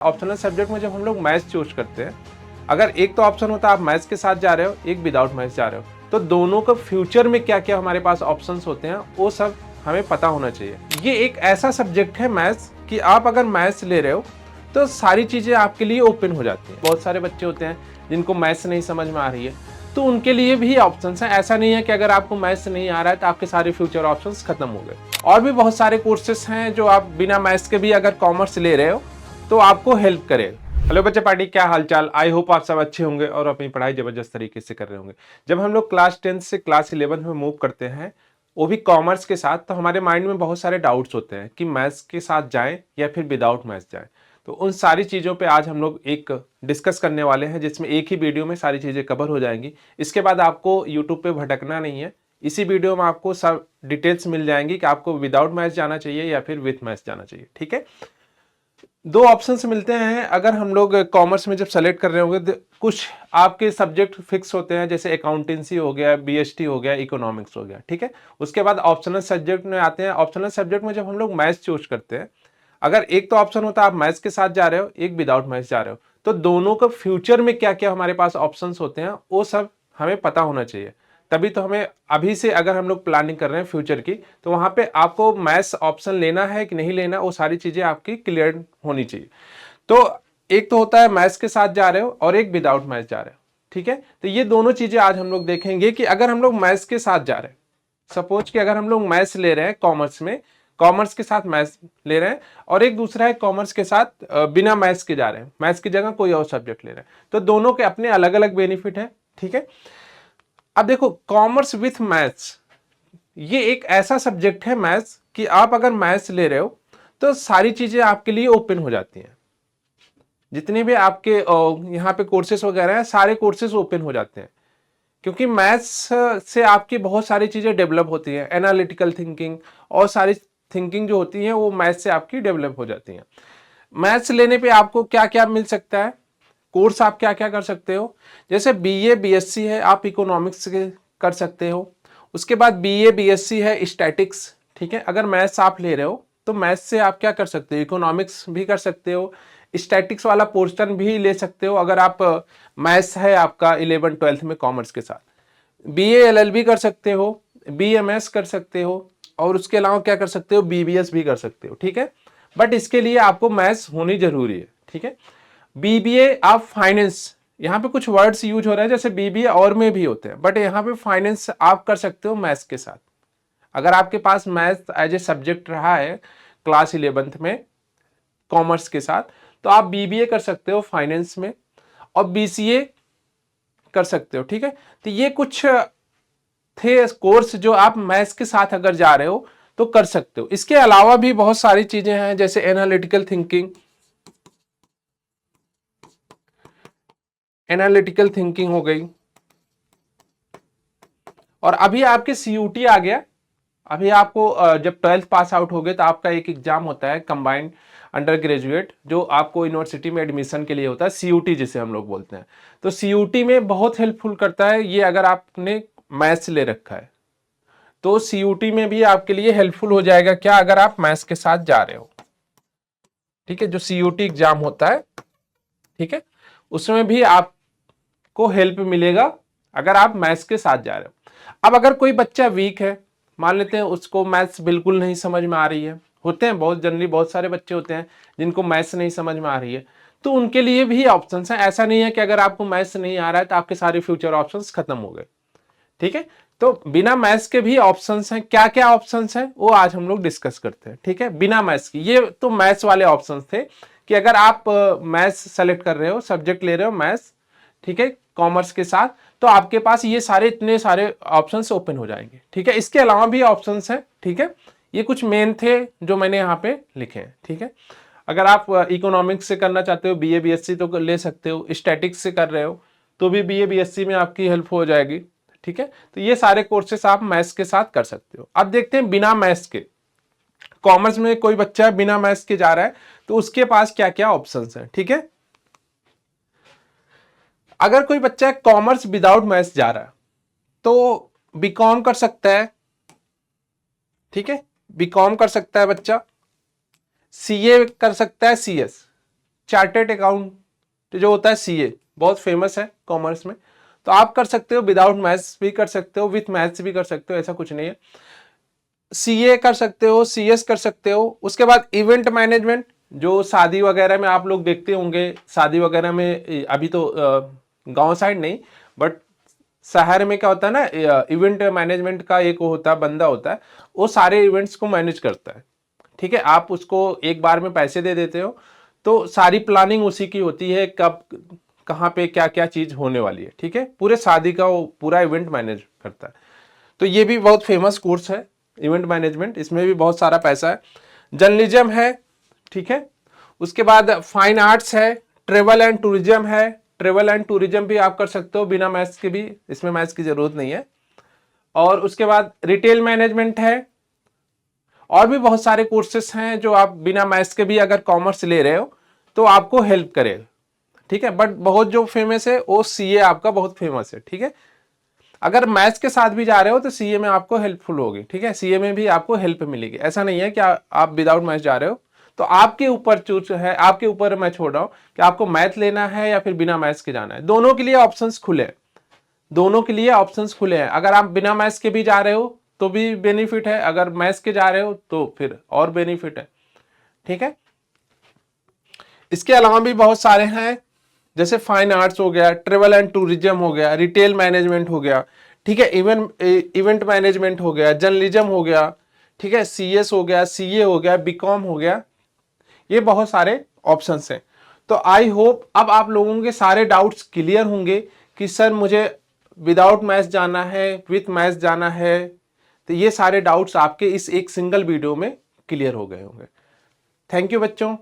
Optional subject में जब हम लोग मैथ्स चूज करते हैं, अगर एक तो ऑप्शन होता है आप मैथ्स के साथ जा रहे हो, एक विदाउट मैथ्स जा रहे हो, तो दोनों का फ्यूचर में क्या क्या हमारे पास ऑप्शंस होते हैं वो सब हमें पता होना चाहिए। ये एक ऐसा सब्जेक्ट है मैथ्स कि आप अगर मैथ्स ले रहे हो तो सारी चीज़ें आपके लिए ओपन हो जाती हैं। बहुत सारे बच्चे होते हैं जिनको मैथ्स नहीं समझ में आ रही है, तो उनके लिए भी ऑप्शंस हैं। ऐसा नहीं है कि अगर आपको मैथ्स नहीं आ रहा है तो आपके सारे फ्यूचर ऑप्शंस खत्म हो गए। और भी बहुत सारे कोर्सेस हैं जो आप बिना मैथ्स के भी अगर कॉमर्स ले रहे हो तो आपको हेल्प करेगा। हेलो बच्चे पार्टी, क्या हालचाल। आई होप आप सब अच्छे होंगे और अपनी पढ़ाई जबरदस्त तरीके से कर रहे होंगे। जब हम लोग क्लास 10 से क्लास 11 में मूव करते हैं, वो भी कॉमर्स के साथ, तो हमारे माइंड में बहुत सारे डाउट्स होते हैं कि मैथ्स के साथ जाएं या फिर विदाउट मैथ्स जाएं। तो उन सारी चीज़ों पे आज हम लोग एक डिस्कस करने वाले हैं, जिसमें एक ही वीडियो में सारी चीज़ें कवर हो जाएंगी। इसके बाद आपको यूट्यूब पे भटकना नहीं है। इसी वीडियो में आपको सब डिटेल्स मिल जाएंगी कि आपको विदाउट मैथ्स जाना चाहिए या फिर विथ मैथ्स जाना चाहिए। ठीक है, दो ऑप्शंस मिलते हैं अगर हम लोग कॉमर्स में जब सेलेक्ट कर रहे होंगे। कुछ आपके सब्जेक्ट फिक्स होते हैं, जैसे अकाउंटेंसी हो गया, बीएसटी हो गया, इकोनॉमिक्स हो गया। ठीक है, उसके बाद ऑप्शनल सब्जेक्ट में आते हैं। ऑप्शनल सब्जेक्ट में जब हम लोग मैथ्स चूज करते हैं, अगर एक तो ऑप्शन होता है आप मैथ्स के साथ जा रहे हो, एक विदाउट मैथ्स जा रहे हो, तो दोनों का फ्यूचर में क्या क्या हमारे पास ऑप्शंस होते हैं वो सब हमें पता होना चाहिए। तभी तो हमें अभी से, अगर हम लोग प्लानिंग कर रहे हैं फ्यूचर की, तो वहां पे आपको मैथ्स ऑप्शन लेना है कि नहीं लेना, वो सारी चीजें आपकी क्लियर होनी चाहिए। तो एक तो होता है मैथ्स के साथ जा रहे हो और एक विदाउट मैथ्स जा रहे हो। ठीक है, तो ये दोनों चीजें आज हम लोग देखेंगे कि अगर हम लोग मैथ्स के साथ जा रहे हैं, सपोज कि अगर हम लोग मैथ्स ले रहे हैं कॉमर्स में, कॉमर्स के साथ मैथ्स ले रहे हैं, और एक दूसरा है कॉमर्स के साथ बिना मैथ्स के जा रहे हैं, मैथ्स की जगह कोई और सब्जेक्ट ले रहे हैं, तो दोनों के अपने अलग अलग बेनिफिट है। ठीक है, अब देखो, कॉमर्स विथ मैथ्स ये एक ऐसा सब्जेक्ट है मैथ्स कि आप अगर मैथ्स ले रहे हो तो सारी चीजें आपके लिए ओपन हो जाती हैं। जितने भी आपके यहाँ पे कोर्सेस वगैरह हैं, सारे कोर्सेस ओपन हो जाते हैं, क्योंकि मैथ्स से आपकी बहुत सारी चीजें डेवलप होती हैं। एनालिटिकल थिंकिंग और सारी थिंकिंग जो होती है वो मैथ्स से आपकी डेवलप हो जाती हैं। मैथ्स लेने पे आपको क्या क्या मिल सकता है, कोर्स आप क्या क्या कर सकते हो। जैसे बीए बीएससी है, आप इकोनॉमिक्स के कर सकते हो। उसके बाद बीए बीएससी है स्टैटिक्स। ठीक है, अगर मैथ्स आप ले रहे हो तो मैथ्स से आप क्या कर सकते हो, इकोनॉमिक्स भी कर सकते हो, स्टैटिक्स वाला पोर्शन भी ले सकते हो, अगर आप मैथ्स है आपका 11-12 में कॉमर्स के साथ। बीए एलएलबी कर सकते हो, बीएमएस कर सकते हो, और उसके अलावा क्या कर सकते हो, बीबीएस भी कर सकते हो। ठीक है, बट इसके लिए आपको मैथ्स होनी जरूरी है। ठीक है, बीबीए आप फाइनेंस, यहाँ पे कुछ वर्ड्स यूज हो रहे हैं जैसे बीबीए और में भी होते हैं, बट यहाँ पे फाइनेंस आप कर सकते हो मैथ्स के साथ। अगर आपके पास मैथ्स एज ए सब्जेक्ट रहा है क्लास 11th में कॉमर्स के साथ, तो आप बीबीए कर सकते हो फाइनेंस में, और बीसीए कर सकते हो। ठीक है, तो ये कुछ थे कोर्स जो आप मैथ्स के साथ अगर जा रहे हो तो कर सकते हो। इसके अलावा भी बहुत सारी चीजें हैं, जैसे एनालिटिकल थिंकिंग, एनालिटिकल थिंकिंग हो गई। और अभी आपके सीयूटी आ गया। अभी आपको जब 12th पास आउट हो गए तो आपका एक एग्जाम होता है कंबाइंड अंडर ग्रेजुएट, जो आपको यूनिवर्सिटी में एडमिशन के लिए होता है, सीयूटी जिसे हम लोग बोलते हैं। तो सीयूटी में बहुत हेल्पफुल करता है ये, अगर आपने मैथ्स ले रखा है तो सीयूटी में भी आपके लिए हेल्पफुल हो जाएगा। क्या, अगर आप मैथ्स के साथ जा रहे हो। ठीक है, जो सीयूटी एग्जाम होता है, ठीक है, उसमें भी आपको हेल्प मिलेगा अगर आप मैथ्स के साथ जा रहे हो। अब अगर कोई बच्चा वीक है, मान लेते हैं उसको मैथ्स बिल्कुल नहीं समझ में आ रही है, होते हैं बहुत जनरली, बहुत सारे बच्चे होते हैं जिनको मैथ्स नहीं समझ में आ रही है, तो उनके लिए भी ऑप्शंस हैं। ऐसा नहीं है कि अगर आपको मैथ्स नहीं आ रहा है तो आपके सारे फ्यूचर ऑप्शंस खत्म हो गए। ठीक है, तो बिना मैथ्स के भी ऑप्शंस हैं। क्या क्या ऑप्शंस हैं वो आज हम लोग डिस्कस करते हैं। ठीक है, बिना मैथ्स की, ये तो मैथ्स वाले ऑप्शंस थे कि अगर आप मैथ्स सेलेक्ट कर रहे हो, सब्जेक्ट ले रहे हो मैथ्स, ठीक है, कॉमर्स के साथ, तो आपके पास ये सारे इतने सारे ऑप्शंस ओपन हो जाएंगे। ठीक है, इसके अलावा भी ऑप्शंस हैं। ठीक है, ये कुछ मेन थे जो मैंने यहाँ पे लिखे हैं। ठीक है, अगर आप इकोनॉमिक्स से करना चाहते हो बीए बीएससी तो ले सकते हो, स्टैटिक्स से कर रहे हो तो भी बीए बीएससी में आपकी हेल्प हो जाएगी। ठीक है, तो ये सारे कोर्सेस आप मैथ्स के साथ कर सकते हो। अब देखते हैं बिना मैथ्स के, कॉमर्स में कोई बच्चा बिना मैथ्स के जा रहा है तो उसके पास क्या क्या ऑप्शंस हैं। ठीक है, अगर कोई बच्चा कॉमर्स विदाउट मैथ्स जा रहा है तो बीकॉम कर सकता है। ठीक है, बीकॉम कर सकता है बच्चा, सीए कर सकता है, सीएस, चार्टेड अकाउंट जो होता है सीए, बहुत फेमस है कॉमर्स में। तो आप कर सकते हो, विदाउट मैथ्स भी कर सकते हो, विथ मैथ्स भी कर सकते हो, ऐसा कुछ नहीं है। सीए कर सकते हो, सीएस कर सकते हो। उसके बाद इवेंट मैनेजमेंट, जो शादी वगैरह में आप लोग देखते होंगे, शादी वगैरह में अभी तो गांव साइड नहीं बट शहर में क्या होता है ना, इवेंट मैनेजमेंट का एक होता है, बंदा होता है, वो सारे इवेंट्स को मैनेज करता है। ठीक है, आप उसको एक बार में पैसे दे देते हो, तो सारी प्लानिंग उसी की होती है, कब कहाँ पे क्या क्या चीज होने वाली है। ठीक है, पूरे शादी का वो पूरा इवेंट मैनेज करता है। तो ये भी बहुत फेमस कोर्स है इवेंट मैनेजमेंट, इसमें भी बहुत सारा पैसा है। जर्नलिज्म है, ठीक है। उसके बाद फाइन आर्ट्स है, ट्रेवल एंड टूरिज्म है। ट्रेवल एंड टूरिज्म भी आप कर सकते हो बिना मैथ्स के भी, इसमें मैथ्स की जरूरत नहीं है। और उसके बाद रिटेल मैनेजमेंट है। और भी बहुत सारे कोर्सेस हैं जो आप बिना मैथ्स के भी अगर कॉमर्स ले रहे हो तो आपको हेल्प करेगा। ठीक है, बट बहुत जो फेमस है वो सीए आपका बहुत फेमस है। ठीक है, अगर मैथ्स के साथ भी जा रहे हो तो सीए में आपको हेल्पफुल होगी। ठीक है, सीए में भी आपको हेल्प मिलेगी, ऐसा नहीं है कि आप विदाउट मैथ्स जा रहे हो। तो आपके ऊपर चूज है, आपके ऊपर मैं छोड़ रहा हूं कि आपको मैथ लेना है या फिर बिना मैथ्स के जाना है। दोनों के लिए ऑप्शंस खुले हैं, दोनों के लिए ऑप्शंस खुले हैं। अगर आप बिना मैथ्स के भी जा रहे हो तो भी बेनिफिट है, अगर मैथ्स के जा रहे हो तो फिर और बेनिफिट है। ठीक है, इसके अलावा भी बहुत सारे हैं, जैसे फाइन आर्ट्स हो गया, ट्रेवल एंड टूरिज्म हो गया, रिटेल मैनेजमेंट हो गया, ठीक है, इवेंट मैनेजमेंट हो गया, जर्नलिज्म हो गया, ठीक है, सीएस हो गया, सीए हो गया, बीकॉम हो गया। ये बहुत सारे ऑप्शंस हैं। तो आई होप अब आप लोगों के सारे डाउट्स क्लियर होंगे कि सर मुझे विदाउट मैथ्स जाना है, विथ मैथ्स जाना है। तो ये सारे डाउट्स आपके इस एक सिंगल वीडियो में क्लियर हो गए होंगे। थैंक यू बच्चों।